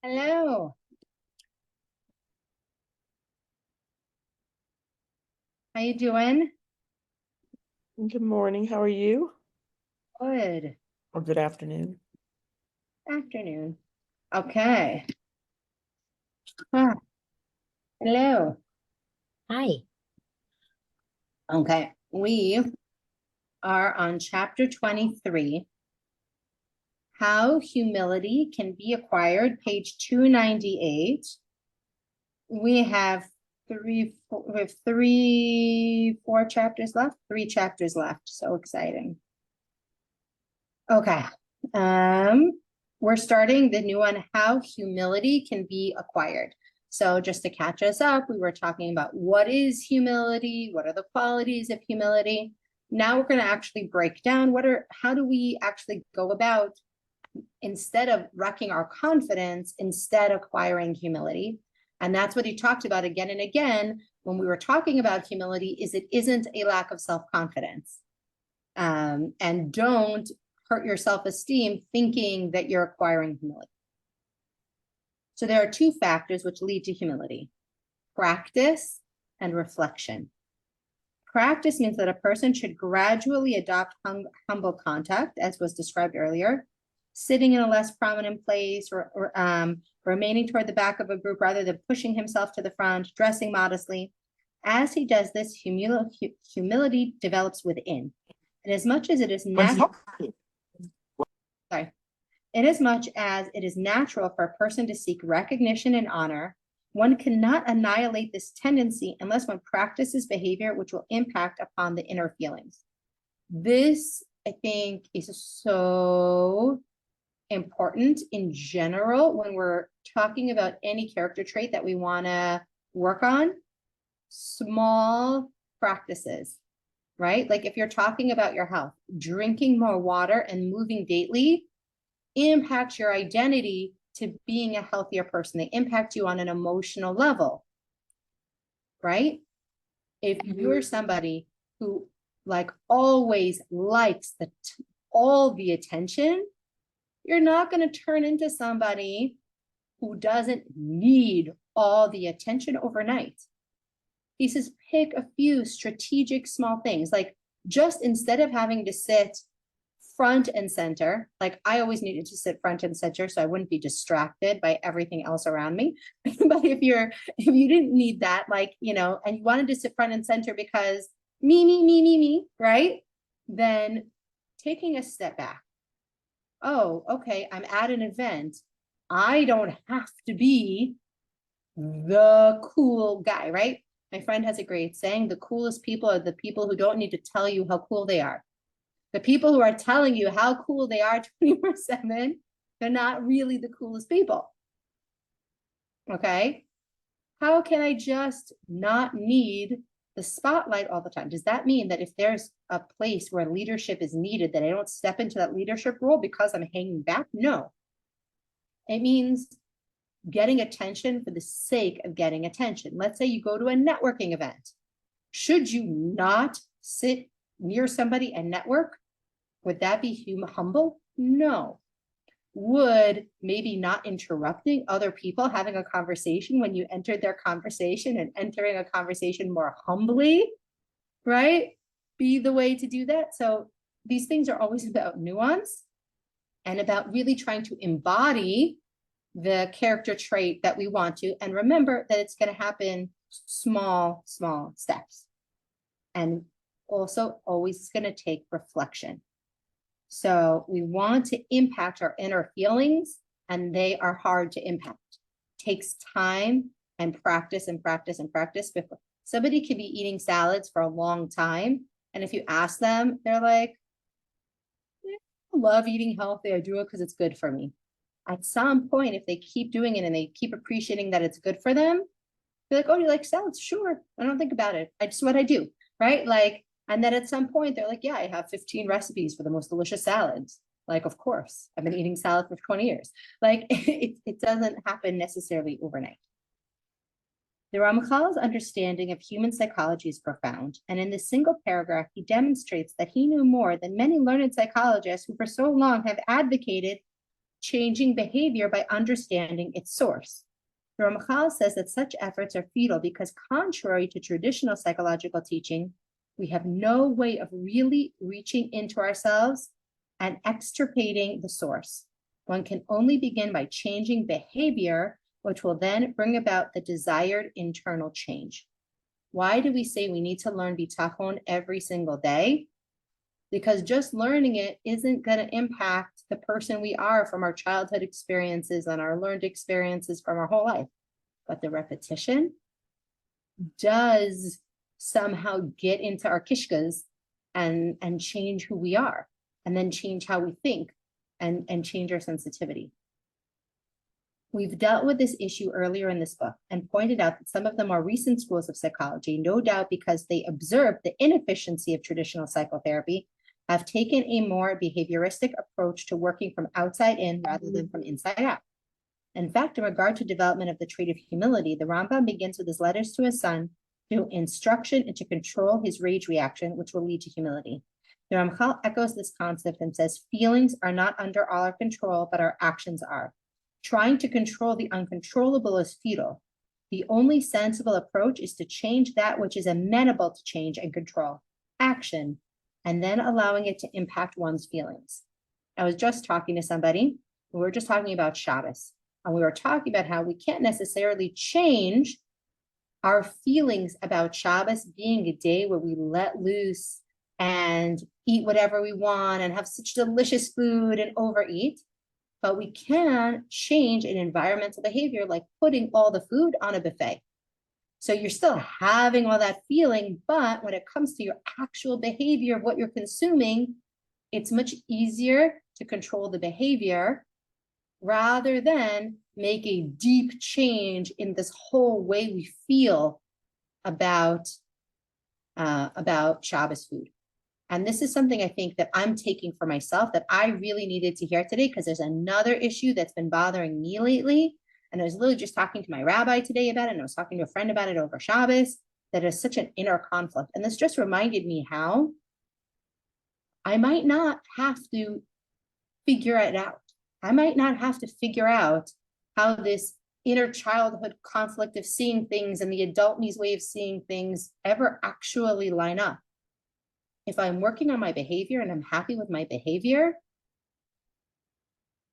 Hello. How you doing? Good morning. How are you? Good. Or good afternoon. Afternoon. Okay. Huh. Hello. Hi. Okay. We are on chapter 23. How humility can be acquired, page 298. We have four chapters left, 3 chapters left. So exciting. Okay. We're starting the new one, how humility can be acquired. So just to catch us up, we were talking about what is humility, what are the qualities of humility. Now we're going to actually break down how do we actually go about, instead of wrecking our confidence, instead acquiring humility. And that's what he talked about again and again when we were talking about humility, is it isn't a lack of self-confidence. And don't hurt your self-esteem thinking that you're acquiring humility. So there are two factors which lead to humility: practice and reflection. Practice means that a person should gradually adopt humble conduct, as was described earlier, sitting in a less prominent place, or remaining toward the back of a group rather than pushing himself to the front, dressing modestly. As he does this, humility develops within. And as much as it is natural, inasmuch as it is natural for a person to seek recognition and honor, one cannot annihilate this tendency unless one practices behavior which will impact upon the inner feelings. This, I think, is so important in general when we're talking about any character trait that we want to work on. Small practices, right? Like if you're talking about your health, drinking more water and moving daily impacts your identity to being a healthier person. They impact you on an emotional level, right? If you're somebody who always likes all the attention, you're not going to turn into somebody who doesn't need all the attention overnight. He says, pick a few strategic small things, like just instead of having to sit front and center, like I always needed to sit front and center so I wouldn't be distracted by everything else around me. But if you didn't need that, and you wanted to sit front and center because me, right? Then taking a step back. Oh, okay, I'm at an event. I don't have to be the cool guy, right? My friend has a great saying: the coolest people are the people who don't need to tell you how cool they are. The people who are telling you how cool they are 24/7, they're not really the coolest people. Okay? How can I just not need the spotlight all the time? Does that mean that if there's a place where leadership is needed, that I don't step into that leadership role because I'm hanging back? No. It means getting attention for the sake of getting attention. Let's say you go to a networking event. Should you not sit near somebody and network? Would that be humble? No. Would maybe not interrupting other people having a conversation when you entered their conversation and entering a conversation more humbly, right, be the way to do that? So these things are always about nuance and about really trying to embody the character trait that we want to. And remember that it's going to happen small steps. And also always going to take reflection. So we want to impact our inner feelings, and they are hard to impact. It takes time and practice and practice and practice. Before somebody could be eating salads for a long time, and if you ask them, they're like, I love eating healthy. I do it because it's good for me. At some point, if they keep doing it and they keep appreciating that it's good for them, they're like, oh, you like salads? Sure. I don't think about it. I just what I do, right? And then at some point, they're like, yeah, I have 15 recipes for the most delicious salads. Of course, I've been eating salad for 20 years. It doesn't happen necessarily overnight. The Ramchal's understanding of human psychology is profound, and in this single paragraph, he demonstrates that he knew more than many learned psychologists who for so long have advocated changing behavior by understanding its source. The Ramchal says that such efforts are futile because, contrary to traditional psychological teaching, we have no way of really reaching into ourselves and extirpating the source. One can only begin by changing behavior, which will then bring about the desired internal change. Why do we say we need to learn Bitachon every single day? Because just learning it isn't going to impact the person we are from our childhood experiences and our learned experiences from our whole life. But the repetition does somehow get into our kishkas and change who we are, and then change how we think and change our sensitivity. We've dealt with this issue earlier in this book and pointed out that some of the more recent schools of psychology, no doubt because they observed the inefficiency of traditional psychotherapy, have taken a more behavioristic approach to working from outside in rather than from inside out. In fact, in regard to development of the trait of humility, the Rambam begins with his letters to his son through instruction and to control his rage reaction, which will lead to humility. The Ramchal echoes this concept and says, feelings are not under all our control, but our actions are. Trying to control the uncontrollable is futile. The only sensible approach is to change that which is amenable to change and control, action, and then allowing it to impact one's feelings. I was just talking to somebody, we were just talking about Shabbos, and we were talking about how we can't necessarily change our feelings about Shabbos being a day where we let loose and eat whatever we want and have such delicious food and overeat. But we can change an environmental behavior like putting all the food on a buffet. So you're still having all that feeling, but when it comes to your actual behavior of what you're consuming, it's much easier to control the behavior rather than make a deep change in this whole way we feel about Shabbos food. And this is something I think that I'm taking for myself that I really needed to hear today, because there's another issue that's been bothering me lately. And I was literally just talking to my rabbi today about it, and I was talking to a friend about it over Shabbos, that is such an inner conflict. And this just reminded me how I might not have to figure it out. I might not have to figure out how this inner childhood conflict of seeing things and the adult me's way of seeing things ever actually line up. If I'm working on my behavior and I'm happy with my behavior,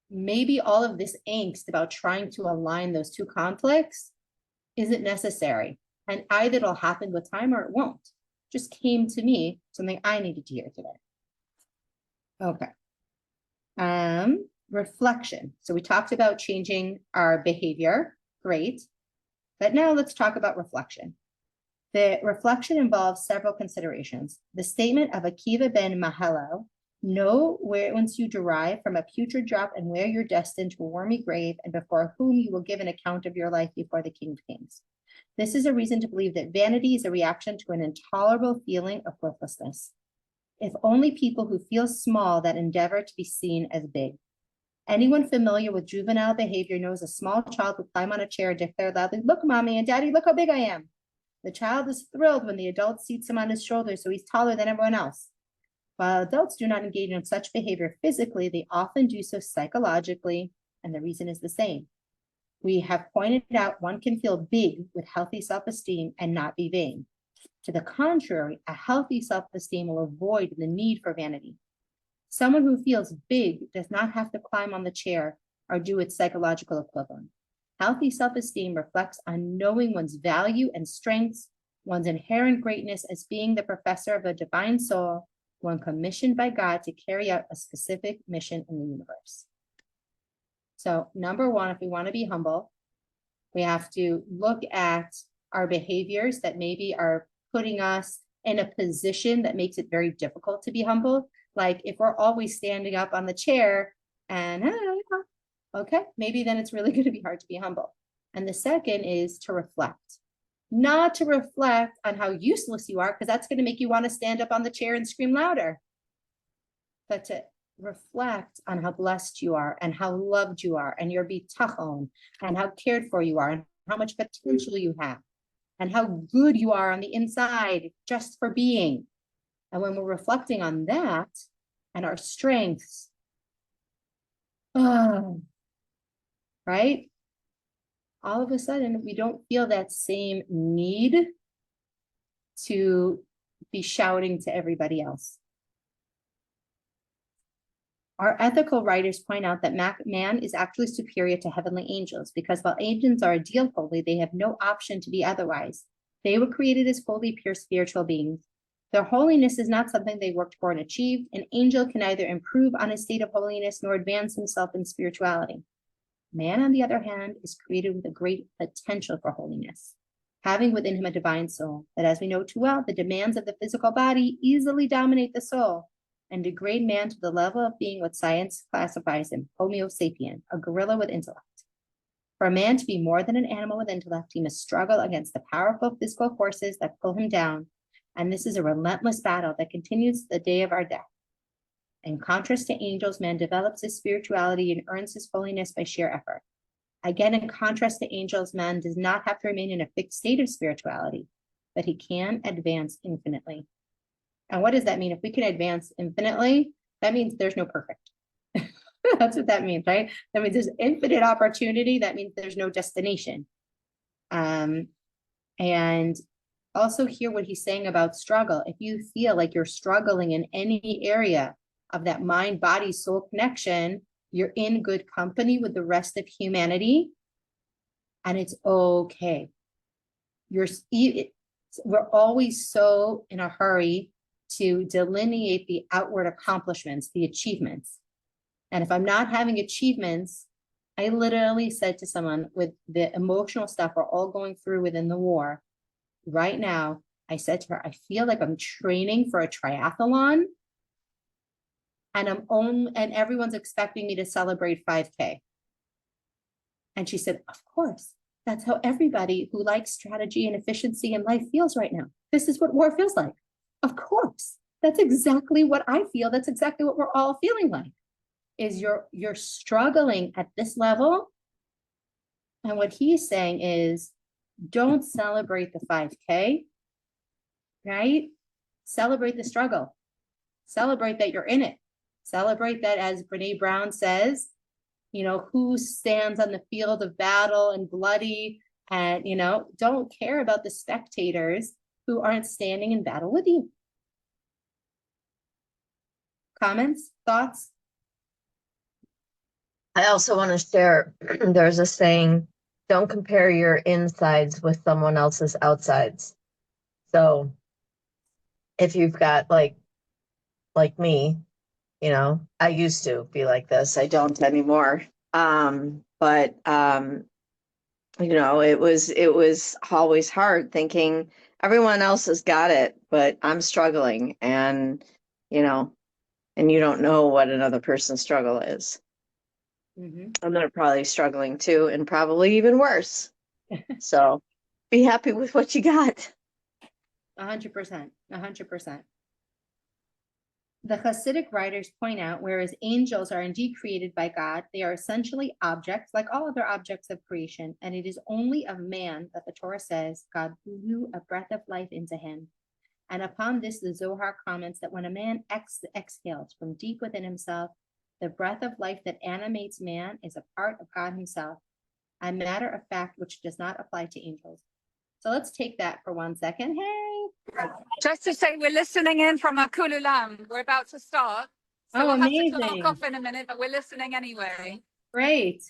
maybe all of this angst about trying to align those two conflicts isn't necessary. And either it'll happen with time or it won't. Just came to me, something I needed to hear today. Okay. Reflection. So we talked about changing our behavior. Great. But now let's talk about reflection. The reflection involves several considerations. The statement of Akiva ben Mahalo, know whence you derive from a putrid drop and where you're destined to a wormy grave, and before whom you will give an account of your life before the King of Kings. This is a reason to believe that vanity is a reaction to an intolerable feeling of worthlessness. If only people who feel small that endeavor to be seen as big. Anyone familiar with juvenile behavior knows a small child will climb on a chair and declare loudly, "Look, mommy and daddy, look how big I am." The child is thrilled when the adult seats him on his shoulder, so he's taller than everyone else. While adults do not engage in such behavior physically, they often do so psychologically, and the reason is the same. We have pointed out one can feel big with healthy self-esteem and not be vain. To the contrary, a healthy self-esteem will avoid the need for vanity. Someone who feels big does not have to climb on the chair or do its psychological equivalent. Healthy self-esteem reflects on knowing one's value and strengths, one's inherent greatness as being the professor of a divine soul, one commissioned by God to carry out a specific mission in the universe. So number one, if we want to be humble, we have to look at our behaviors that maybe are putting us in a position that makes it very difficult to be humble. Like if we're always standing up on the chair and okay, maybe then it's really going to be hard to be humble. And the second is to reflect. Not to reflect on how useless you are, because that's going to make you want to stand up on the chair and scream louder. But to reflect on how blessed you are and how loved you are and your bitachon and how cared for you are and how much potential you have and how good you are on the inside just for being. And when we're reflecting on that and our strengths, Oh, right? All of a sudden, we don't feel that same need to be shouting to everybody else. Our ethical writers point out that man is actually superior to heavenly angels because while angels are ideal holy, they have no option to be otherwise. They were created as holy, pure spiritual beings. Their holiness is not something they worked for and achieved. An angel can neither improve on his state of holiness nor advance himself in spirituality. Man, on the other hand, is created with a great potential for holiness, having within him a divine soul, that as we know too well, the demands of the physical body easily dominate the soul and degrade man to the level of being what science classifies him, Homo sapien, a gorilla with intellect. For a man to be more than an animal with intellect, he must struggle against the powerful physical forces that pull him down, and this is a relentless battle that continues to the day of our death. In contrast to angels, man develops his spirituality and earns his holiness by sheer effort. Again, in contrast to angels, man does not have to remain in a fixed state of spirituality, but he can advance infinitely. And what does that mean? If we can advance infinitely, that means there's no perfect. That's what that means, right? That means there's infinite opportunity. That means there's no destination. And also hear what he's saying about struggle. If you feel like you're struggling in any area of that mind, body, soul connection, you're in good company with the rest of humanity, and it's okay. We're always so in a hurry to delineate the outward accomplishments, the achievements. And if I'm not having achievements, I literally said to someone with the emotional stuff we're all going through within the war, right now, I said to her, I feel like I'm training for a triathlon and everyone's expecting me to celebrate 5K. And she said, of course, that's how everybody who likes strategy and efficiency in life feels right now. This is what war feels like. Of course, that's exactly what I feel. That's exactly what we're all feeling like, is you're struggling at this level. And what he's saying is, don't celebrate the 5K, right? Celebrate the struggle. Celebrate that you're in it. Celebrate that, as Brene Brown says, who stands on the field of battle and bloody, and, don't care about the spectators who aren't standing in battle with you. Comments, thoughts? I also want to share, there's a saying, don't compare your insides with someone else's outsides. So if you've got like me, I used to be like this. I don't anymore. But it was always hard thinking everyone else has got it, but I'm struggling, and you don't know what another person's struggle is. And they're probably struggling too, and probably even worse. So be happy with what you got. 100%, 100%. The Hasidic writers point out, whereas angels are indeed created by God, they are essentially objects, like all other objects of creation, and it is only of man that the Torah says God blew a breath of life into him. And upon this, the Zohar comments that when a man exhales from deep within himself, the breath of life that animates man is a part of God himself, a matter of fact which does not apply to angels. So let's take that for 1 second. Hey. Just to say, we're listening in from our Kululam. We're about to start. So we'll have to talk off in a minute, but we're listening anyway. Great.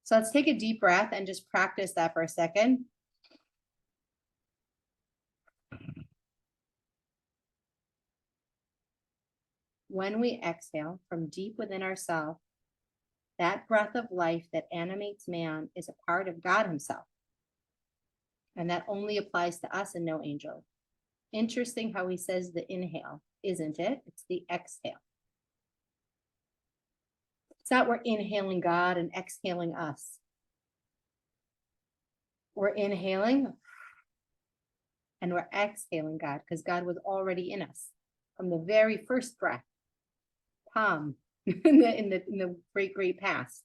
So let's take a deep breath and just practice that for a second. When we exhale from deep within ourselves, that breath of life that animates man is a part of God himself. And that only applies to us and no angel. Interesting how he says the inhale, isn't it? It's the exhale. It's not we're inhaling God and exhaling us. We're inhaling and we're exhaling God, because God was already in us from the very first breath. In the great past.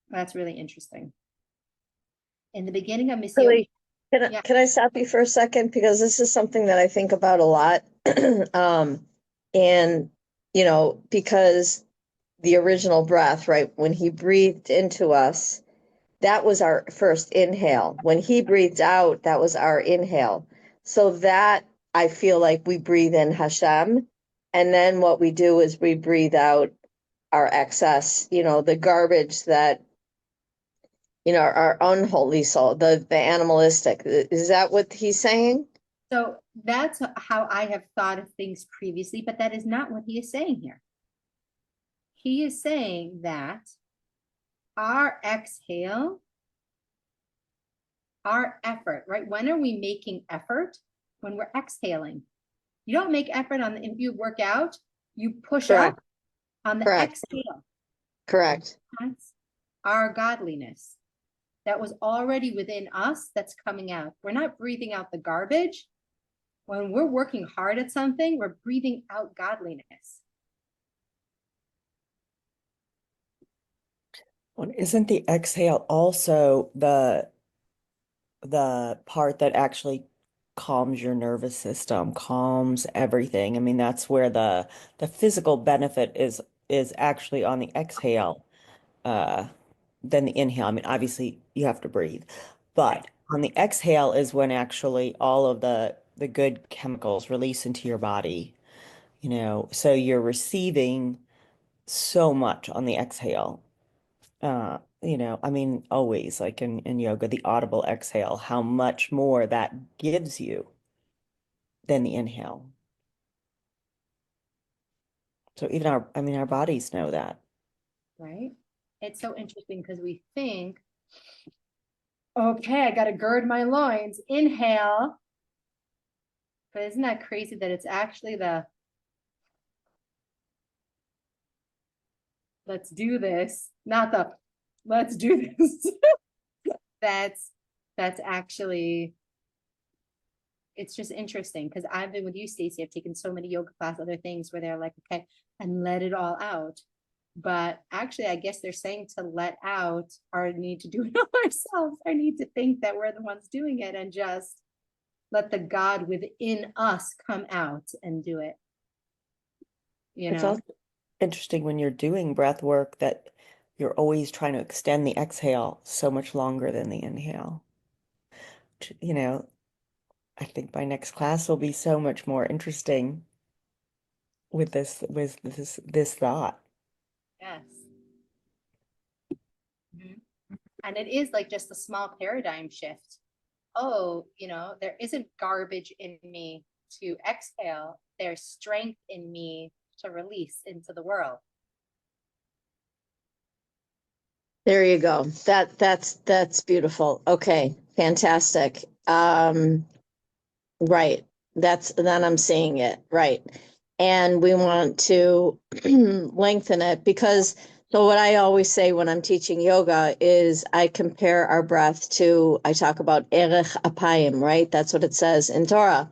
That's really interesting. In the beginning of Messiah, Can I stop you for a second? Because this is something that I think about a lot. And, you know, because the original breath, right, when he breathed into us, that was our first inhale. When he breathed out, that was our inhale. So that I feel like we breathe in Hashem. And then what we do is we breathe out our excess, you know, the garbage that, you know, our unholy soul, the animalistic. Is that what he's saying? So that's how I have thought of things previously, but that is not what he is saying here. He is saying that our exhale, our effort, right? When are we making effort? When we're exhaling. You don't make effort on the, if you work out, you push Correct. up on the Correct. exhale. Correct. That's our godliness that was already within us that's coming out. We're not breathing out the garbage. When we're working hard at something, we're breathing out godliness. Well, isn't the exhale also the part that actually calms your nervous system, calms everything? I mean, that's where the physical benefit is actually on the exhale, uh, than the inhale. I mean, obviously you have to breathe, but on the exhale is when actually all of the good chemicals release into your body, you know, so you're receiving so much on the exhale. You know, I mean, always like in yoga, the audible exhale, how much more that gives you than the inhale. So even I mean, our bodies know that. Right? It's so interesting because we think, okay, I got to gird my loins, inhale. But isn't that crazy that it's actually the let's do this, not the let's do this. That's actually, it's just interesting because I've been with you, Stacey. I've taken so many yoga class, other things where they're like, okay, and let it all out. But actually, I guess they're saying to let out our need to do it all ourselves. Our need to think that we're the ones doing it and just let the God within us come out and do it. You It's know? also interesting when you're doing breath work that you're always trying to extend the exhale so much longer than the inhale. You know, I think my next class will be so much more interesting with this thought. Yes. Mhm. And it is like just a small paradigm shift. Oh, you know, there isn't garbage in me to exhale. There's strength in me to release into the world. There you go. That's beautiful. Okay, fantastic. Right. Then I'm seeing it. Right. And we want to lengthen it because so what I always say when I'm teaching yoga is I compare our breath to, I talk about erech apayim, right? That's what it says in Torah.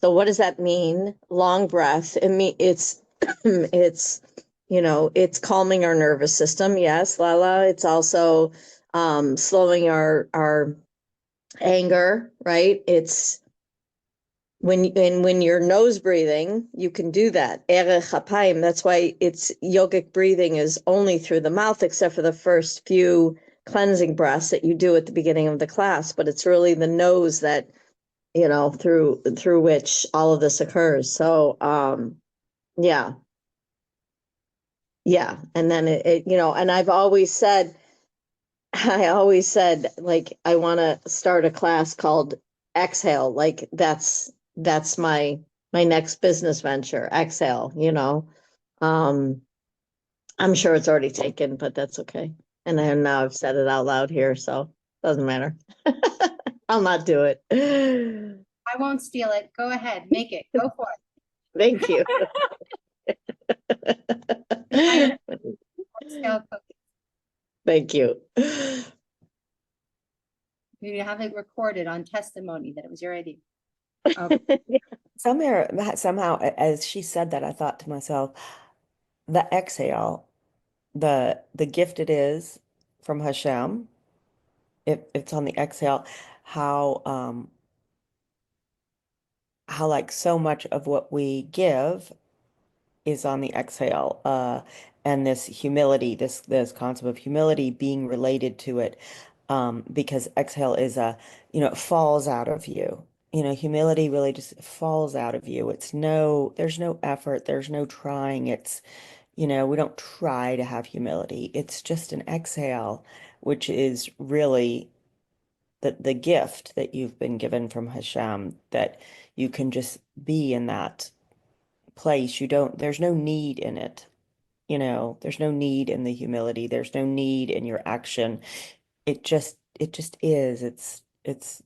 So what does that mean? Long breath. It's it's you know, it's calming our nervous system. Yes, Lala. It's also slowing our anger, right? It's when you're nose breathing, you can do that. Erech apayim. That's why it's yogic breathing is only through the mouth, except for the first few cleansing breaths that you do at the beginning of the class. But it's really the nose that, you know, through which all of this occurs. So yeah. Yeah. And then it you know, and I've always said I always said like I want to start a class called Exhale. Like that's my next business venture, Exhale, you know. Um I'm sure it's already taken, but that's okay. And then now I've said it out loud here, so doesn't matter. I'll not do it. I won't steal it. Go ahead, make it. Go for Thank you. it. Scale cookie. Thank you. You have it recorded on testimony that it was your idea. Okay. Somehow, as she said that, I thought to myself, the exhale, the gift it is from Hashem, if it's on the exhale, how how like so much of what we give is on the exhale, and this humility, this concept of humility being related to it, because exhale is it falls out of you. Humility really just falls out of you. There's no effort, there's no trying. We don't try to have humility. It's just an exhale, which is really the gift that you've been given from Hashem, that you can just be in that place. There's no need in it. There's no need in the humility. There's no need in your action. It just is. It's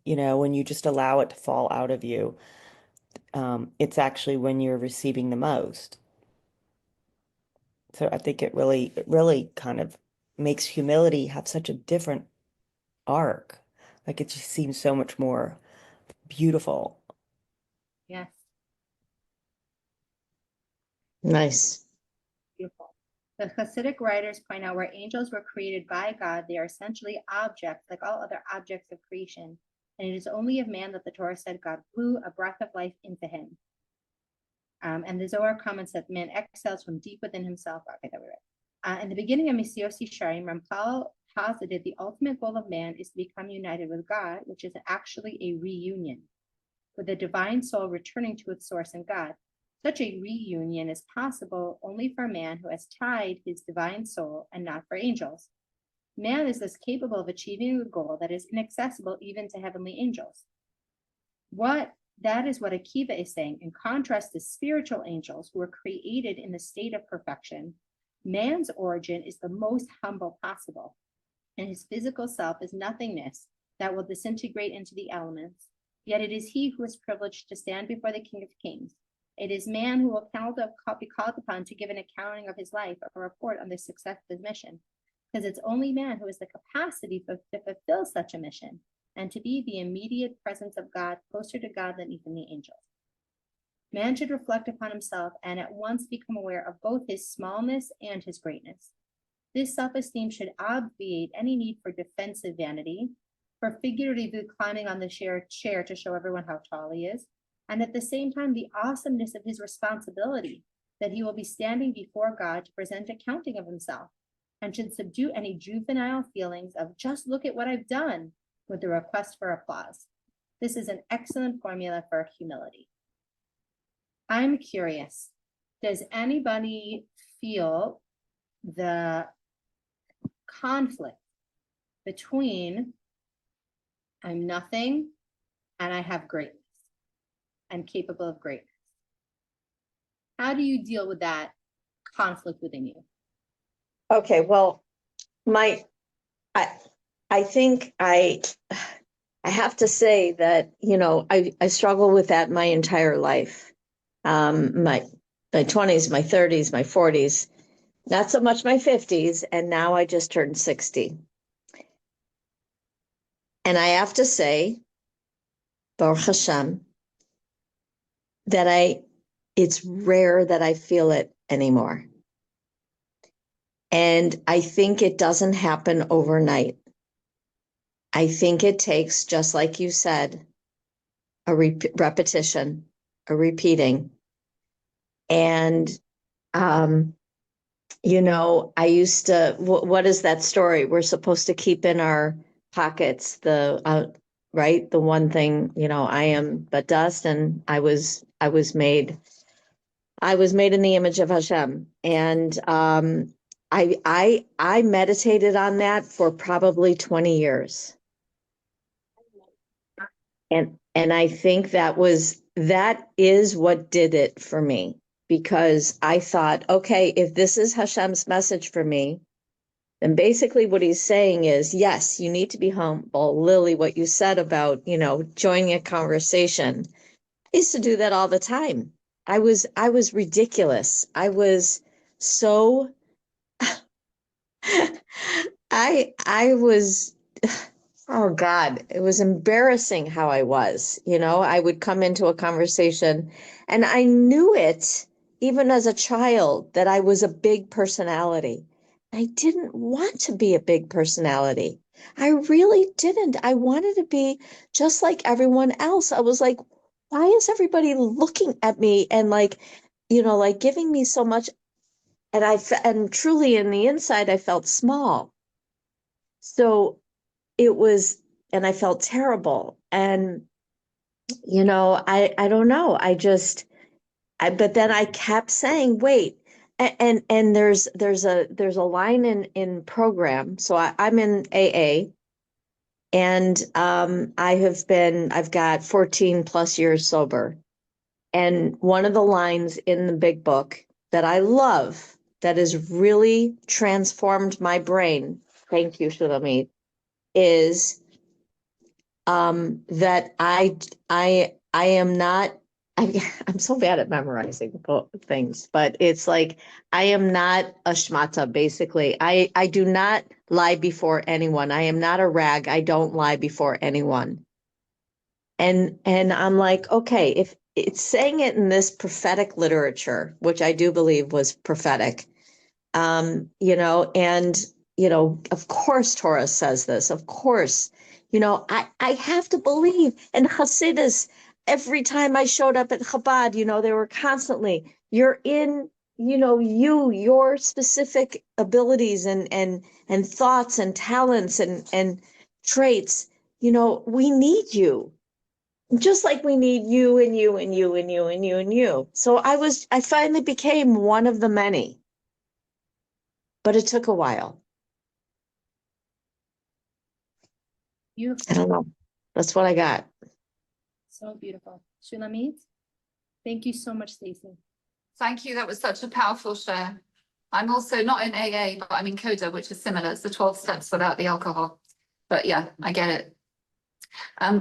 when you just allow it to fall out of you, it's actually when you're receiving the most. So I think it really kind of makes humility have such a different arc. Like it just seems so much more beautiful. Yes, Nice. beautiful. The Hasidic writers point out where angels were created by God, they are essentially objects, like all other objects of creation. And it is only of man that the Torah said God blew a breath of life into him. And the Zohar comments that man exhales from deep within himself. Okay, that we read. In the beginning of Mesios Yesharim, Ramchal posited the ultimate goal of man is to become united with God, which is actually a reunion, with the divine soul returning to its source in God. Such a reunion is possible only for man who has tied his divine soul and not for angels. Man is thus capable of achieving a goal that is inaccessible even to heavenly angels. That is what Akiva is saying. In contrast to spiritual angels who were created in the state of perfection, man's origin is the most humble possible, and his physical self is nothingness that will disintegrate into the elements. Yet it is he who is privileged to stand before the King of Kings. It is man who will be called upon to give an accounting of his life, a report on the success of his mission, because it's only man who has the capacity to fulfill such a mission and to be the immediate presence of God, closer to God than even the angels. Man should reflect upon himself and at once become aware of both his smallness and his greatness. This self-esteem should obviate any need for defensive vanity, for figuratively climbing on the chair to show everyone how tall he is, and at the same time, the awesomeness of his responsibility, that he will be standing before God to present accounting of himself, and should subdue any juvenile feelings of just look at what I've done with the request for applause. This is an excellent formula for humility. I'm curious, does anybody feel the conflict between I'm nothing and I have greatness? I'm capable of greatness. How do you deal with that conflict within you? Okay, well, I think I have to say that, I struggle with that my entire life. My 20s, my 30s, my 40s, not so much my 50s, and now I just turned 60. And I have to say, Baruch Hashem, that it's rare that I feel it anymore. And I think it doesn't happen overnight. I think it takes, just like you said, a repetition, a repeating. And, I used to, what is that story? We're supposed to keep in our pockets right? The one thing, I am but dust, and I was made in the image of Hashem. And, I meditated on that for probably 20 years. And I think that is what did it for me, because I thought, okay, if this is Hashem's message for me, then basically what he's saying is, yes, you need to be humble. Lily, what you said about, joining a conversation, I used to do that all the time. I was ridiculous. I was so, I was, oh God, it was embarrassing how I was. I would come into a conversation and I knew it even as a child that I was a big personality. I didn't want to be a big personality. I really didn't. I wanted to be just like everyone else. I was like, why is everybody looking at me and like, like giving me so much? And and truly in the inside, I felt small. So it was, and I felt terrible. And, I don't know. But then I kept saying, wait, and there's a line in program. So I'm in AA, and I've got 14 plus years sober. And one of the lines in the big book that I love, that has really transformed my brain, thank you, Shulamit, is that I am not, I'm so bad at memorizing things, but it's like, I am not a shmata, basically. I do not lie before anyone. I am not a rag. I don't lie before anyone. And I'm like, okay, if it's saying it in this prophetic literature, which I do believe was prophetic, and, of course, Torah says this, of course, I have to believe. And Hasidus, every time I showed up at Chabad, they were constantly, you're in, your specific abilities and thoughts and talents and traits, we need you. Just like we need you and you and you and you and you and you. So I finally became one of the many. But it took a while. Beautiful. I don't know. That's what I got. So beautiful. Shulamit, thank you so much, Stacey. Thank you. That was such a powerful share. I'm also not in AA, but I'm in CODA, which is similar. It's the 12 steps without the alcohol. But yeah, I get it.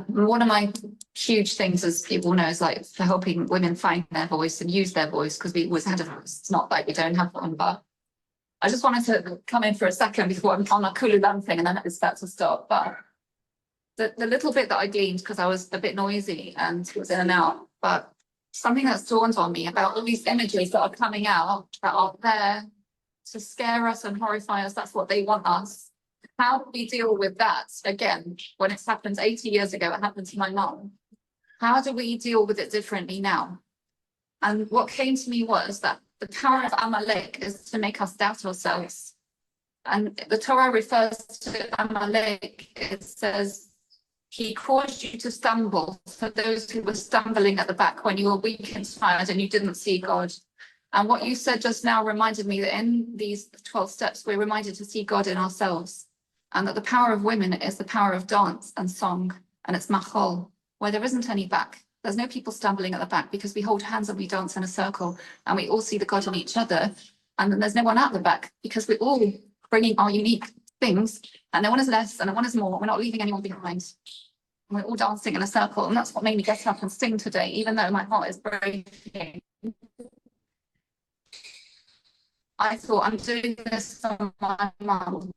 One of my huge things, as people know, is like for helping women find their voice and use their voice, because we always had a voice. It's not like we don't have one, but I just wanted to come in for a second before I'm on a Kululam thing, and then it's about to stop. But the little bit that I gleaned, because I was a bit noisy and was in and out, but something that's dawned on me about all these images that are coming out that are there to scare us and horrify us. That's what they want us. How do we deal with that again when it's happened 80 years ago? It happened to my mum. How do we deal with it differently now? And what came to me was that the power of Amalek is to make us doubt ourselves. And the Torah refers to Amalek. It says, he caused you to stumble for those who were stumbling at the back when you were weak and tired and you didn't see God. And what you said just now reminded me that in these 12 steps, we're reminded to see God in ourselves. And that the power of women is the power of dance and song, and it's machol, where there isn't any back. There's no people stumbling at the back because we hold hands and we dance in a circle and we all see the God in each other. And then there's no one at the back because we're all bringing our unique things, and no one is less and no one is more. We're not leaving anyone behind. And we're all dancing in a circle. And that's what made me get up and sing today, even though my heart is breaking. I thought, I'm doing this for my mum.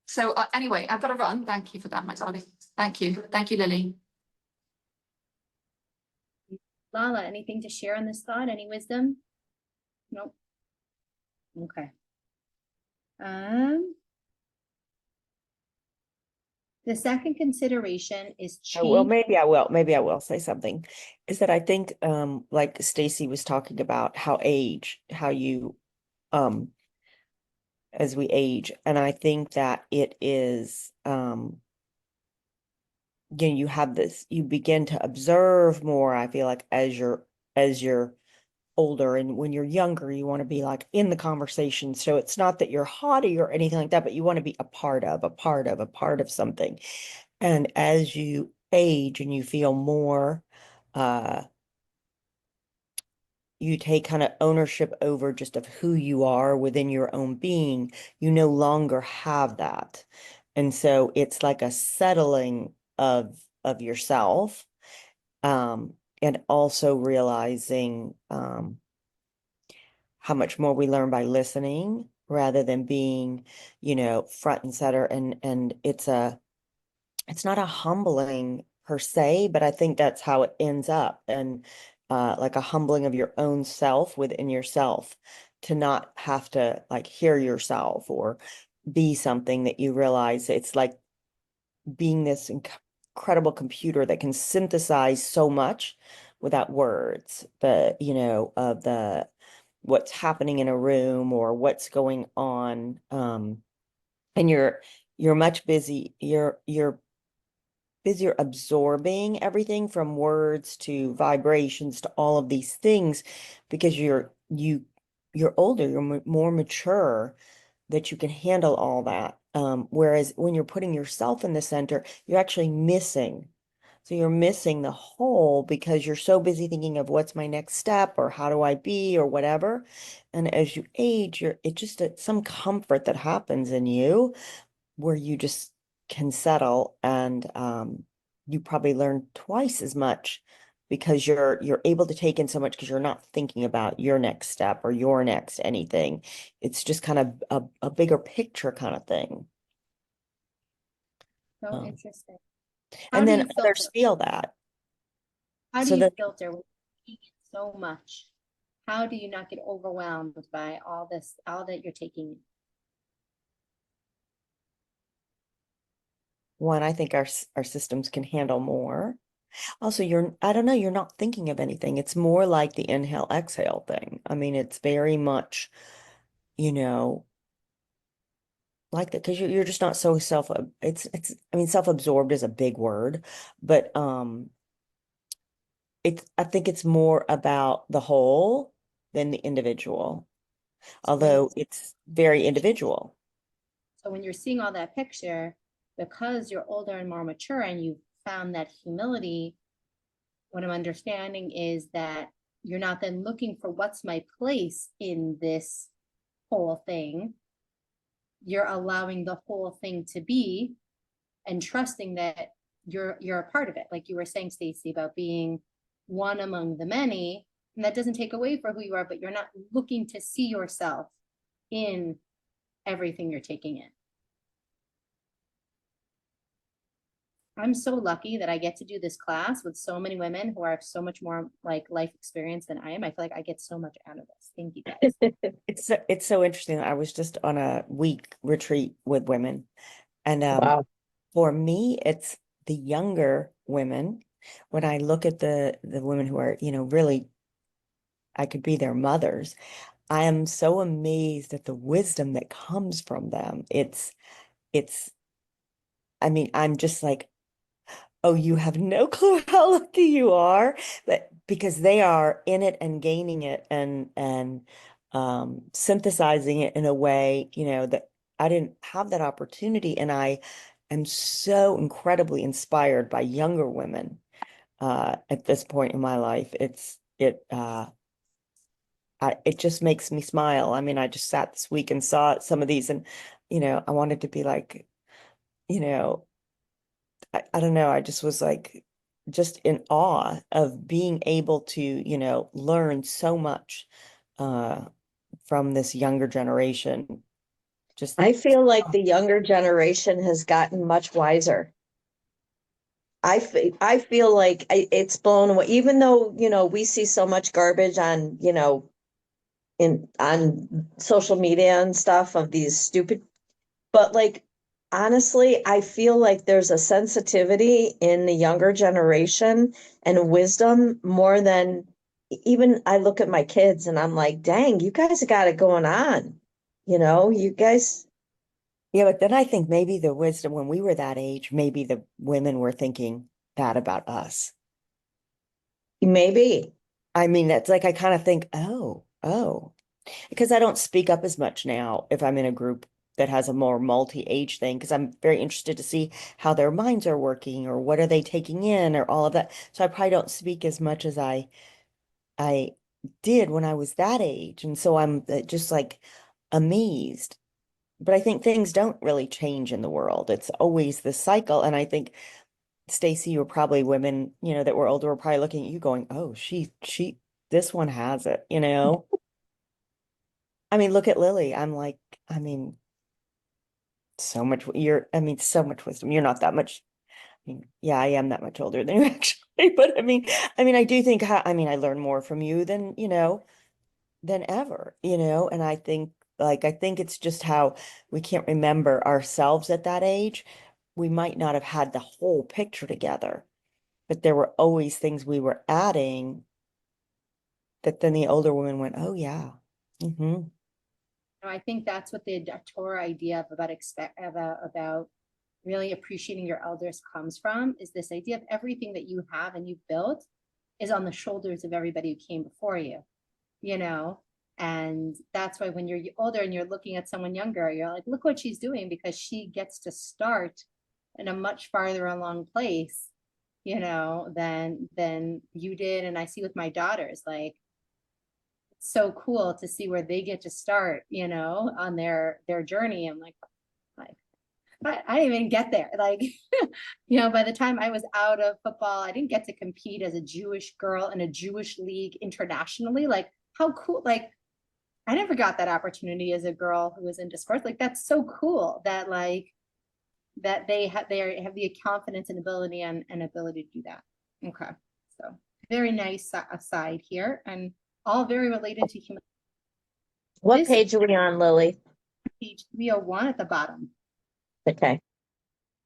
So anyway, I've got to run. Thank you for that, my darling. Thank you. Thank you, Lily. Lala, anything to share on this thought? Any wisdom? Nope. Okay. The second consideration is change. Well, maybe I will say something. Is that I think like Stacey was talking about how you as we age, and I think that it is you have this, you begin to observe more, I feel like, as you're older. And when you're younger, you want to be like in the conversation. So it's not that you're haughty or anything like that, but you want to be a part of something. And as you age and you feel more, you take kind of ownership over just of who you are within your own being, you no longer have that. And so it's like a settling of yourself, and also realizing how much more we learn by listening rather than being, front and center. And it's not a humbling per se, but I think that's how it ends up. And like a humbling of your own self within yourself, to not have to like hear yourself or be something that you realize it's like being this incredible computer that can synthesize so much without words, of the what's happening in a room or what's going on. And you're much busy, you're busier absorbing everything from words to vibrations to all of these things because you're older, you're more mature that you can handle all that. Whereas when you're putting yourself in the center, you're actually missing. So you're missing the whole because you're so busy thinking of what's my next step or how do I be or whatever. And as you age, it's just some comfort that happens in you where you just can settle and you probably learn twice as much because you're able to take in so much because you're not thinking about your next step or your next anything. It's just kind of a bigger picture kind of thing. So Um, interesting. How and do then you others filter? feel that. How do So you that filter when you're taking so much? How do you not get overwhelmed by all this, all that you're taking in? one, I think our systems can handle more. Also, I don't know, you're not thinking of anything. It's more like the inhale, exhale thing. I mean, it's very much, you know, like that because you're just not so it's I mean self-absorbed is a big word, but I think it's more about the whole than the individual, So, although it's very individual. so when you're seeing all that picture, because you're older and more mature and you found that humility, what I'm understanding is that you're not then looking for what's my place in this whole thing. You're allowing the whole thing to be and trusting that you're a part of it. Like you were saying, Stacy, about being one among the many. And that doesn't take away for who you are, but you're not looking to see yourself in everything you're taking in. I'm so lucky that I get to do this class with so many women who are so much more like life experience than I am. I feel like I get so much out of this. Thank you guys. It's so interesting. I was just on a week retreat with women, and Wow. for me, it's the younger women. When I look at the women who are, really, I could be their mothers. I am so amazed at the wisdom that comes from them. It's, I mean, I'm just like, oh, you have no clue how lucky you are, but because they are in it and gaining it and synthesizing it in a way, that I didn't have that opportunity. And I am so incredibly inspired by younger women at this point in my life. It just makes me smile. I mean, I just sat this week and saw some of these and, I wanted to be like, you know, I don't know. I just was like, just in awe of being able to, learn so much uh, from this younger generation. Just, I feel like the younger generation has gotten much wiser. I feel like it's blown away, even though, we see so much garbage on, on social media and stuff of these stupid, but like, honestly, I feel like there's a sensitivity in the younger generation and wisdom more than even I look at my kids and I'm like, dang, you guys got it going on. You guys, yeah, but then I think maybe the wisdom when we were that age, maybe the women were thinking that about us. maybe. I mean, that's like I kind of think, oh, because I don't speak up as much now if I'm in a group that has a more multi-age thing, because I'm very interested to see how their minds are working or what are they taking in or all of that. So I probably don't speak as much as I did when I was that age. And so I'm just like amazed. But I think things don't really change in the world. It's always the cycle. And I think Stacy, you were probably women, that were older were probably looking at you going, oh, this one has it. I mean, look at Lily. I'm like, I mean, so much wisdom. You're not that much. I mean, yeah, I am that much older than you actually, but I do think I learn more from you than, than ever, and I think Like, I think it's just how we can't remember ourselves at that age. We might not have had the whole picture together, but there were always things we were adding that then the older woman went, oh yeah. Mm-hmm. I think that's what the Torah idea of about really appreciating your elders comes from, is this idea of everything that you have and you've built is on the shoulders of everybody who came before you, you know? And that's why when you're older and you're looking at someone younger, you're like, look what she's doing, because she gets to start in a much farther along place, you know, than you did. And I see with my daughters, like, it's so cool to see where they get to start, you know, on their journey. I'm like I didn't even get there. Like, you know, by the time I was out of football, I didn't get to compete as a Jewish girl in a Jewish league internationally. Like, how cool. Like, I never got that opportunity as a girl who was into sports. Like, that's so cool that like that they have the confidence and ability and ability to do that. Okay. So very nice aside here, and all very related to human. What This page are we on, Lily? page 301 at the bottom. Okay.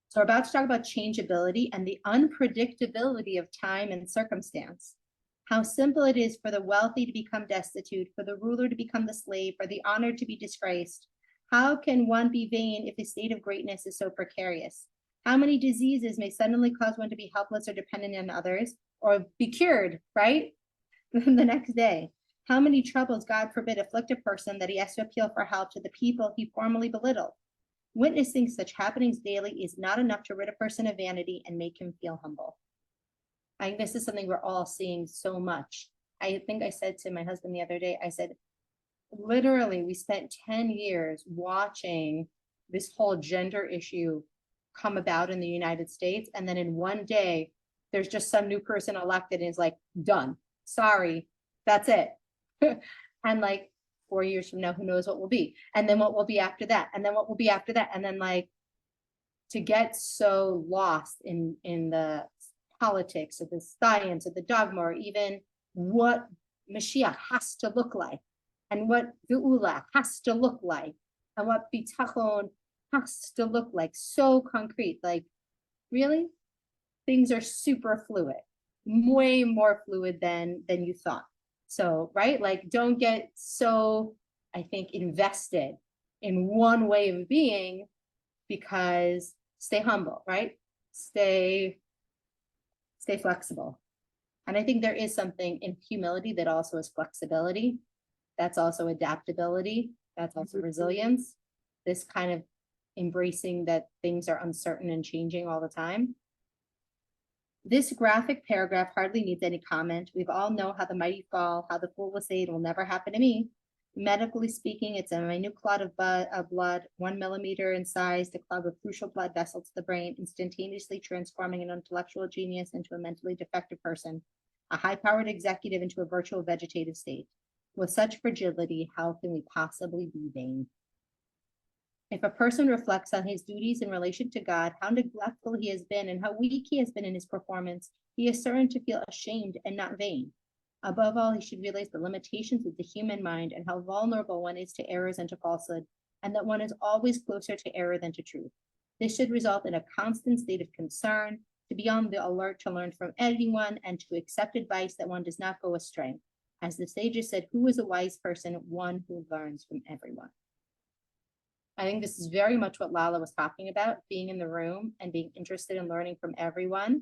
So we're about to talk about changeability and the unpredictability of time and circumstance. How simple it is for the wealthy to become destitute, for the ruler to become the slave, for the honored to be disgraced. How can one be vain if the state of greatness is so precarious? How many diseases may suddenly cause one to be helpless or dependent on others, or be cured, right? The next day. How many troubles, God forbid, afflict a person that he has to appeal for help to the people he formerly belittled? Witnessing such happenings daily is not enough to rid a person of vanity and make him feel humble. I think this is something we're all seeing so much. I think I said to my husband the other day, I said, literally, we spent 10 years watching this whole gender issue come about in the United States. And then in one day, there's just some new person elected and is like, done. Sorry, that's it. And like 4 years from now, who knows what will be? And then what will be after that? And then what will be after that? And then like to get so lost in the politics of the science of the dogma, or even what Mashiach has to look like, and what Geula has to look like, and what Bitachon has to look like, so concrete. Like, really? Things are super fluid, way more fluid than you thought. So, right? Like, don't get so, I think, invested in one way of being, because stay humble, right? Stay flexible. And I think there is something in humility that also is flexibility. That's also adaptability. That's also resilience. This kind of embracing that things are uncertain and changing all the time. This graphic paragraph hardly needs any comment. We all know how the mighty fall, how the fool will say it will never happen to me. Medically speaking, it's a minute clot of blood, 1 millimeter in size, to clog a crucial blood vessel to the brain, instantaneously transforming an intellectual genius into a mentally defective person, a high-powered executive into a virtual vegetative state. With such fragility, how can we possibly be vain? If a person reflects on his duties in relation to God, how neglectful he has been and how weak he has been in his performance, he is certain to feel ashamed and not vain. Above all, he should realize the limitations of the human mind and how vulnerable one is to errors and to falsehood, and that one is always closer to error than to truth. This should result in a constant state of concern, to be on the alert to learn from anyone and to accept advice that one does not go astray. As the sages said, who is a wise person? One who learns from everyone. I think this is very much what Lala was talking about, being in the room and being interested in learning from everyone.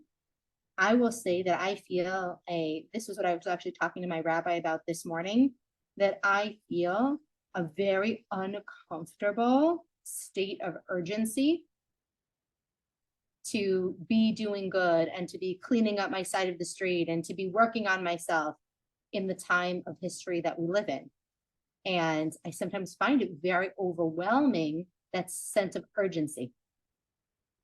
I will say that I feel this is what I was actually talking to my rabbi about this morning, that I feel a very uncomfortable state of urgency to be doing good and to be cleaning up my side of the street and to be working on myself in the time of history that we live in. And I sometimes find it very overwhelming, that sense of urgency.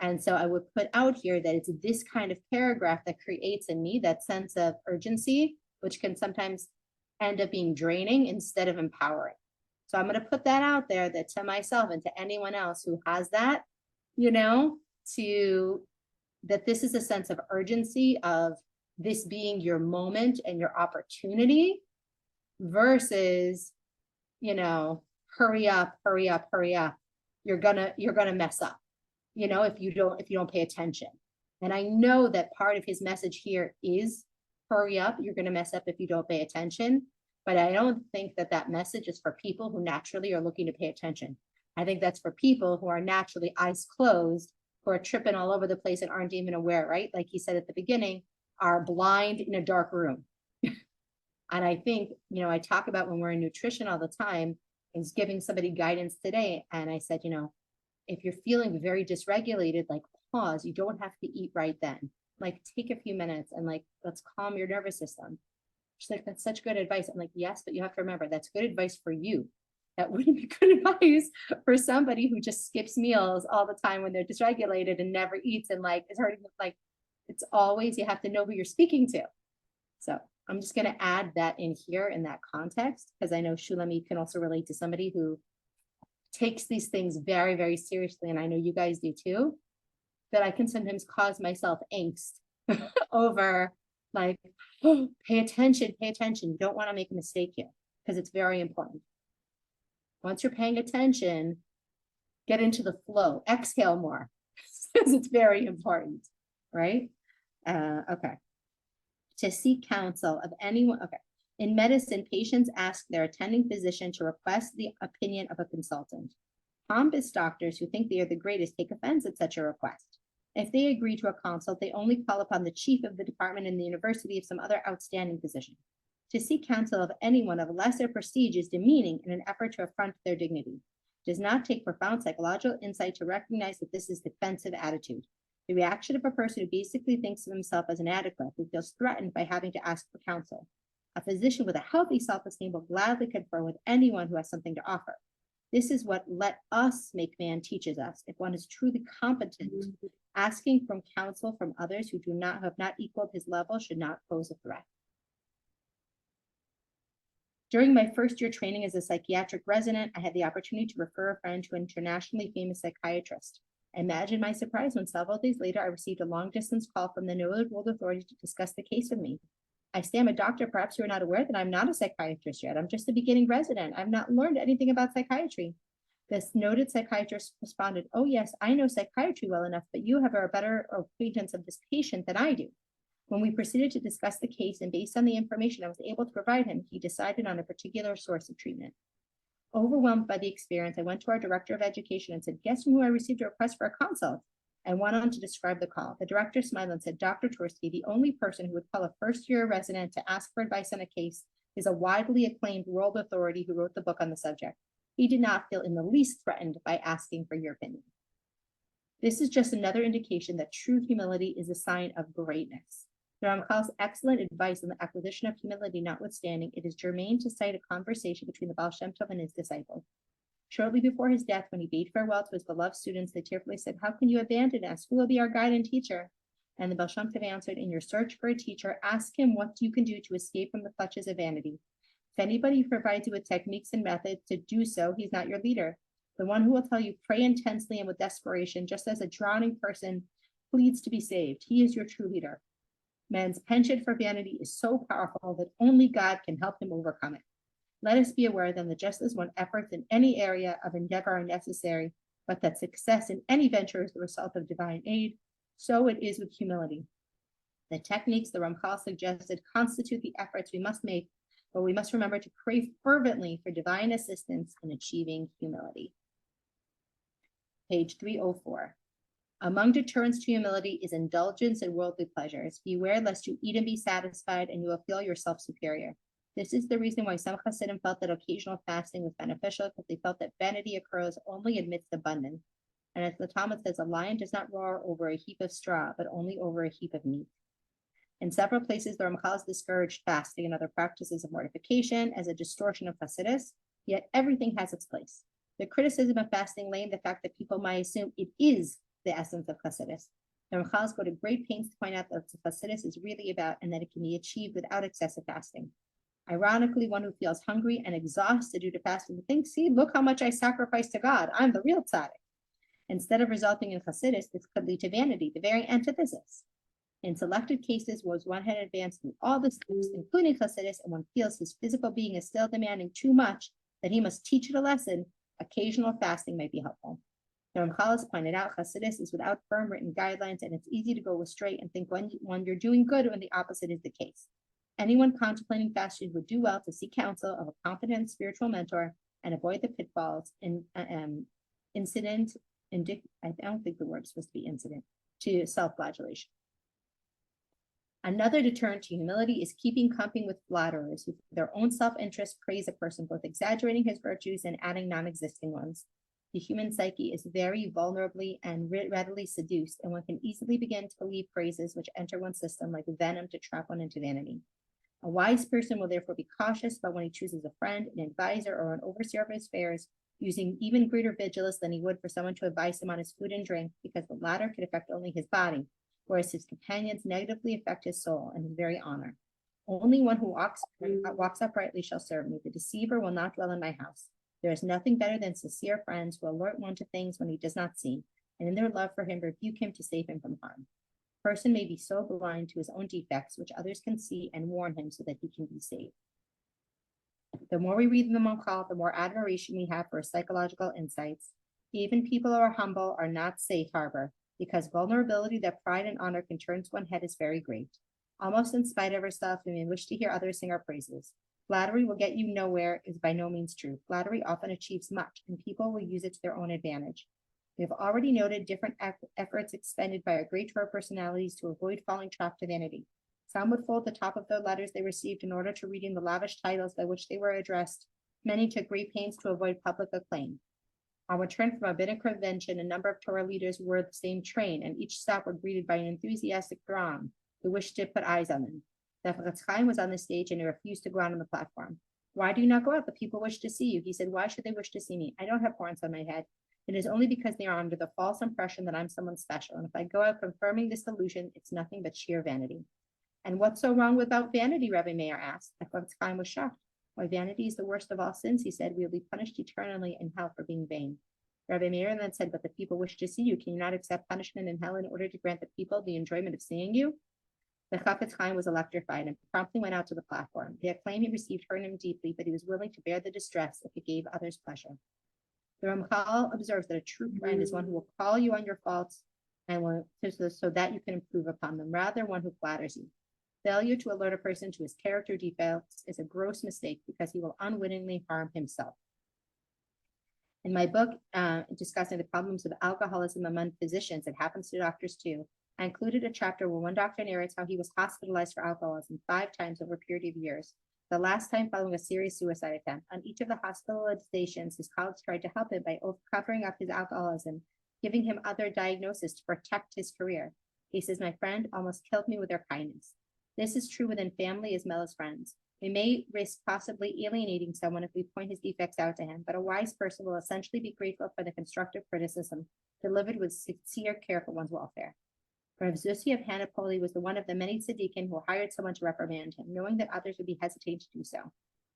And so I would put out here that it's this kind of paragraph that creates in me that sense of urgency, which can sometimes end up being draining instead of empowering. So I'm going to put that out there, that to myself and to anyone else who has that, you know, that this is a sense of urgency of this being your moment and your opportunity versus, you know, hurry up, hurry up, hurry up, you're gonna mess up, if you don't pay attention. And I know that part of his message here is hurry up, you're gonna mess up if you don't pay attention. But I don't think that message is for people who naturally are looking to pay attention. I think that's for people who are naturally eyes closed, who are tripping all over the place and aren't even aware, right? Like he said at the beginning, are blind in a dark room. And I think, I talk about when we're in nutrition all the time, I was giving somebody guidance today. And I said, if you're feeling very dysregulated, like pause, you don't have to eat right then. Like take a few minutes and like, let's calm your nervous system. She's like, that's such good advice. I'm like, yes, but you have to remember that's good advice for you. That wouldn't be good advice for somebody who just skips meals all the time when they're dysregulated and never eats and like is hurting. Like it's always, you have to know who you're speaking to. So I'm just going to add that in here in that context, because I know Shulamit can also relate to somebody who takes these things very, very seriously. And I know you guys do too, that I can sometimes cause myself angst over like, oh, pay attention. You don't want to make a mistake here because it's very important. Once you're paying attention, get into the flow, exhale more because it's very important, right? Okay. To seek counsel of anyone. Okay. In medicine, patients ask their attending physician to request the opinion of a consultant. Pompous doctors who think they are the greatest take offense at such a request. If they agree to a consult, they only call upon the chief of the department in the university of some other outstanding physician. To seek counsel of anyone of lesser prestige is demeaning in an effort to affront their dignity. It does not take profound psychological insight to recognize that this is defensive attitude. The reaction of a person who basically thinks of himself as inadequate, who feels threatened by having to ask for counsel. A physician with a healthy self-esteem will gladly confer with anyone who has something to offer. This is what let us make man teaches us. If one is truly competent, asking from counsel from others who have not equaled his level should not pose a threat. During my first year training as a psychiatric resident, I had the opportunity to refer a friend to an internationally famous psychiatrist. Imagine my surprise when several days later I received a long-distance call from the newly enrolled authority to discuss the case with me. I say I'm a doctor. Perhaps you are not aware that I'm not a psychiatrist yet. I'm just a beginning resident. I've not learned anything about psychiatry. This noted psychiatrist responded, oh yes, I know psychiatry well enough, but you have a better acquaintance of this patient than I do. When we proceeded to discuss the case and based on the information I was able to provide him, he decided on a particular source of treatment. Overwhelmed by the experience, I went to our director of education and said, guess from who I received a request for a consult? And went on to describe the call. The director smiled and said, Dr. Tversky, the only person who would call a first-year resident to ask for advice on a case is a widely acclaimed world authority who wrote the book on the subject. He did not feel in the least threatened by asking for your opinion. This is just another indication that true humility is a sign of greatness. The Ramchal's excellent advice on the acquisition of humility notwithstanding, it is germane to cite a conversation between the Baal Shem Tov and his disciples. Shortly before his death, when he bade farewell to his beloved students, they tearfully said, how can you abandon us? Who will be our guide and teacher? And the Baal Shem Tov answered, in your search for a teacher, ask him what you can do to escape from the clutches of vanity. If anybody provides you with techniques and methods to do so, he's not your leader. The one who will tell you pray intensely and with desperation, just as a drowning person pleads to be saved. He is your true leader. Man's penchant for vanity is so powerful that only God can help him overcome it. Let us be aware then that just as when efforts in any area of endeavor are necessary, but that success in any venture is the result of divine aid, so it is with humility. The techniques the Ramchal suggested constitute the efforts we must make, but we must remember to pray fervently for divine assistance in achieving humility. Page 304. Among deterrents to humility is indulgence in worldly pleasures. Beware lest you eat and be satisfied and you will feel yourself superior. This is the reason why some Hasidim felt that occasional fasting was beneficial, because they felt that vanity occurs only amidst abundance. And as the Talmud says, a lion does not roar over a heap of straw, but only over a heap of meat. In several places, the Ramchal has discouraged fasting and other practices of mortification as a distortion of Hasidus, yet everything has its place. The criticism of fasting lay in the fact that people might assume it is the essence of Hasidus. The Ramchal go to great pains to point out that what Hasidus is really about and that it can be achieved without excessive fasting. Ironically, one who feels hungry and exhausted due to fasting thinks, see, look how much I sacrificed to God. I'm the real tzaddik. Instead of resulting in Hasidus, this could lead to vanity, the very antithesis. In selected cases, where one had advanced through all the steps, including Hasidus, and one feels his physical being is still demanding too much, that he must teach it a lesson, occasional fasting might be helpful. The Ramchal has pointed out Hasidus is without firm written guidelines, and it's easy to go astray and think when you're doing good when the opposite is the case. Anyone contemplating fasting would do well to seek counsel of a competent spiritual mentor and avoid the pitfalls I don't think the word is supposed to be incident to self-flagellation. Another deterrent to humility is keeping company with flatterers who, for their own self-interest, praise a person, both exaggerating his virtues and adding non-existing ones. The human psyche is very vulnerably and readily seduced, and one can easily begin to believe praises which enter one's system like venom to trap one into vanity. A wise person will therefore be cautious about when he chooses a friend, an advisor, or an overseer of his affairs, using even greater vigilance than he would for someone to advise him on his food and drink, because the latter could affect only his body, whereas his companions negatively affect his soul and his very honor. Only one who walks uprightly shall serve me. The deceiver will not dwell in my house. There is nothing better than sincere friends who alert one to things when he does not see, and in their love for him rebuke him to save him from harm. A person may be so blind to his own defects, which others can see, and warn him so that he can be saved. The more we read in the Ramchal, the more admiration we have for his psychological insights. Even people who are humble are not safe harbor, because vulnerability that pride and honor can turn to one's head is very great. Almost in spite of ourselves, we may wish to hear others sing our praises. Flattery will get you nowhere is by no means true. Flattery often achieves much, and people will use it to their own advantage. We have already noted different efforts expended by our great Torah personalities to avoid falling trapped to vanity. Some would fold the top of the letters they received in order to reading the lavish titles by which they were addressed. Many took great pains to avoid public acclaim. On return from a rabbinic convention, a number of Torah leaders wore the same train, and each stop were greeted by an enthusiastic throng who wished to put eyes on them. The Chaim was on the stage and he refused to go out on the platform. Why do you not go out? The people wish to see you. He said, why should they wish to see me? I don't have horns on my head. It is only because they are under the false impression that I'm someone special. And if I go out confirming this illusion, it's nothing but sheer vanity. And what's so wrong about vanity? Rabbi Meir asked. The Chaim was shocked. Why, vanity is the worst of all sins, he said. We will be punished eternally in hell for being vain. Rabbi Meir then said, but the people wish to see you. Can you not accept punishment in hell in order to grant the people the enjoyment of seeing you? The Chafetz Chaim was electrified and promptly went out to the platform. The acclaim he received hurt him deeply, but he was willing to bear the distress if it gave others pleasure. The Ramchal observes that a true friend is one who will call you on your faults and so that you can improve upon them, rather one who flatters you. Failure to alert a person to his character defects is a gross mistake because he will unwittingly harm himself. In my book, discussing the problems of alcoholism among physicians, it happens to doctors too, I included a chapter where one doctor narrates how he was hospitalized for alcoholism 5 times over a period of years, the last time following a serious suicide attempt. On each of the hospitalizations, his colleagues tried to help him by covering up his alcoholism, giving him other diagnoses to protect his career. He says, my friend almost killed me with their kindness. This is true within family as well as friends. We may risk possibly alienating someone if we point his defects out to him, but a wise person will essentially be grateful for the constructive criticism delivered with sincere care for one's welfare. Rav Zussi of Hanapoli was one of the many tzaddikim who hired someone to reprimand him, knowing that others would be hesitant to do so.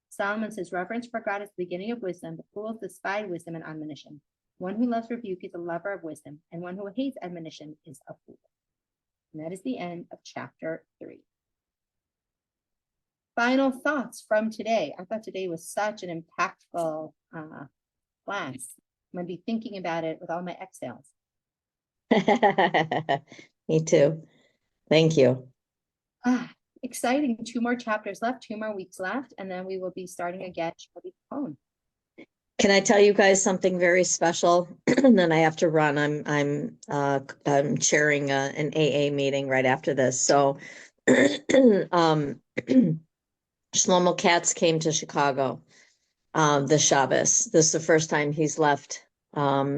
Solomon says, reverence for God is the beginning of wisdom, but fools despise wisdom and admonition. One who loves rebuke is a lover of wisdom, and one who hates admonition is a fool. And that is the end of chapter 3. Final thoughts from today. I thought today was such an impactful class. I'm going to be thinking about it with all my exhales. Me too. Thank you. Exciting. 2 more chapters left, 2 more weeks left, and then we will be starting again. Bitachon. Can I tell you guys something very special? And then I have to run. I'm chairing an AA meeting right after this. So Shlomo Katz came to Chicago this Shabbos. This is the first time he's left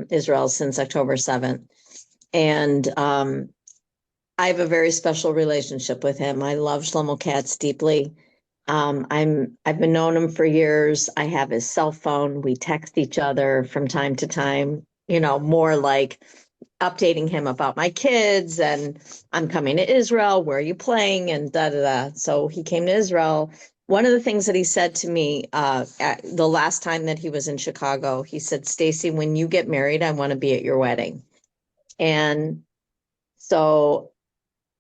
Israel since October 7th. And I have a very special relationship with him. I love Shlomo Katz deeply. I've been knowing him for years. I have his cell phone. We text each other from time to time, more like updating him about my kids and I'm coming to Israel. Where are you playing? And So he came to Israel. One of the things that he said to me at the last time that he was in Chicago, he said, Stacy, when you get married, I want to be at your wedding. And so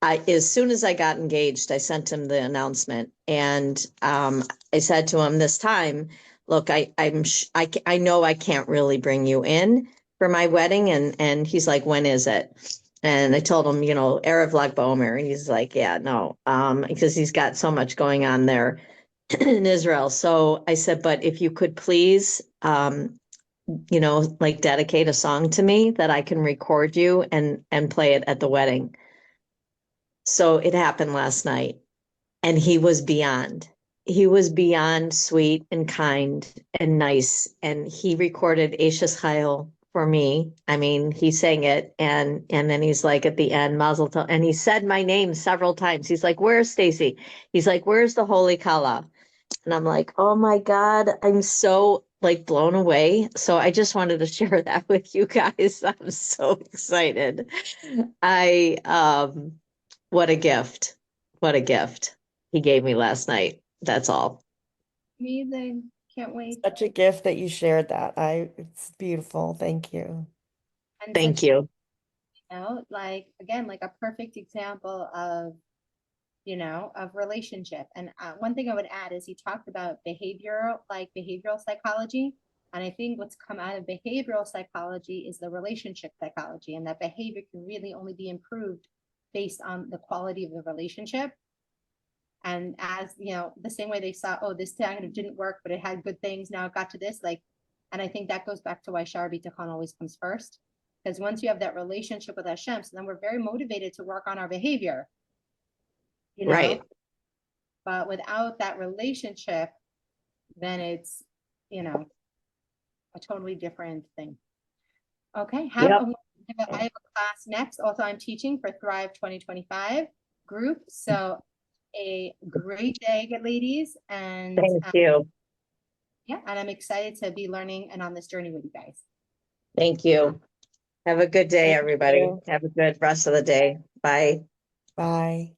as soon as I got engaged, I sent him the announcement. And I said to him this time, look, I know I can't really bring you in for my wedding. And he's like, when is it? And I told him, Erev Lag BaOmer, and he's like, yeah, no, because he's got so much going on there in Israel. So I said, but if you could please, like dedicate a song to me that I can record you and play it at the wedding. So it happened last night, and he was beyond sweet and kind and nice. And he recorded Ashes Chayil for me. I mean, he sang it, and then he's like at the end, Mazel Tov, and he said my name several times. He's like, "Where's Stacy?" He's like, "Where's the Holy Kala?" And I'm like, "Oh my God, I'm so like blown away." So I just wanted to share that with you guys. I'm so excited. I What a gift. What a gift he gave me last night. That's all. Amazing. Can't wait. Such a gift that you shared that. It's beautiful. Thank you. And Thank such, you. like, again, like a perfect example of, of relationship. And one thing I would add is he talked about behavioral psychology. And I think what's come out of behavioral psychology is the relationship psychology, and that behavior can really only be improved based on the quality of the relationship. And as the same way they saw, oh, this kind of didn't work, but it had good things. Now it got to this, and I think that goes back to why Shar Bitachon always comes first. Because once you have that relationship with Hashem, so then we're very motivated to work on our behavior, Right. But without that relationship, then it's, a totally different thing. Okay. Yep. I have a class next. Also, I'm teaching for Thrive 2025 group. So a great day, good ladies. And Thank you. yeah, and I'm excited to be learning and on this journey with you guys. Thank you. Have a good day, Thank everybody. you. Have a good rest of the day. Bye. Bye.